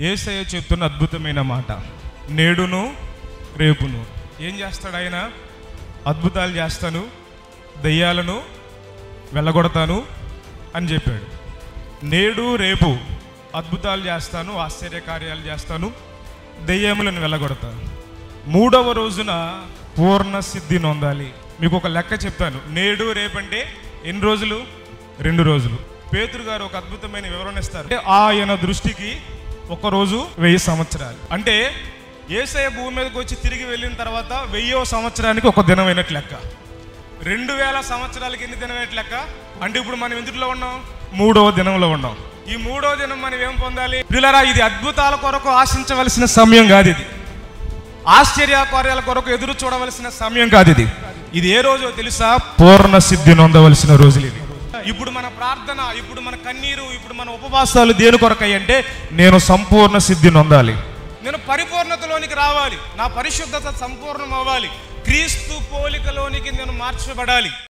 యేసయ్య చెప్తున్న అద్భుతమైన మాట, నేడును రేపును. ఏం చేస్తాడు ఆయన? అద్భుతాలు చేస్తాను, దయ్యాలను వెళ్ళగొడతాను అని చెప్పాడు. నేడు రేపు అద్భుతాలు చేస్తాను, ఆశ్చర్యకార్యాలు చేస్తాను, దయ్యములను వెళ్ళగొడతాను. మూడవ రోజున పూర్ణ సిద్ధి నొందాలి. మీకు ఒక లెక్క చెప్తాను. నేడు రేపు అంటే ఎన్ని రోజులు? 2 రోజులు. పేతురు గారు ఒక అద్భుతమైన వివరణ ఇస్తారు. ఆయన దృష్టికి ఒక రోజు 1000 సంవత్సరాలు. అంటే యేసయ్య భూమి మీదకి వచ్చి తిరిగి వెళ్ళిన తర్వాత 1000వ సంవత్సరానికి ఒక దినమైనట్టు లెక్క. 2000 సంవత్సరాలకి ఎన్ని దినమైనట్టు లెక్క? అంటే ఇప్పుడు మనం ఎందులో ఉన్నాం? 3వ దినంలో ఉన్నాం. ఈ 3వ దినం మనం ఏం పొందాలి? ప్రియులారా, ఇది అద్భుతాల కొరకు ఆశించవలసిన సమయం కాదు. ఇది ఆశ్చర్య కార్యాల కొరకు ఎదురు చూడవలసిన సమయం కాదు. ఇది ఏ రోజో తెలుసా? పూర్ణ సిద్ధి నొందవలసిన రోజులు ఇది. ఇప్పుడు మన ప్రార్థన, ఇప్పుడు మన కన్నీరు, ఇప్పుడు మన ఉపవాసాలు దేని కొరకై అంటే నేను సంపూర్ణ సిద్ధి నొందాలి, నేను పరిపూర్ణతలోనికి రావాలి, నా పరిశుద్ధత సంపూర్ణం అవ్వాలి, క్రీస్తు పోలికలోనికి నేను మార్చబడాలి.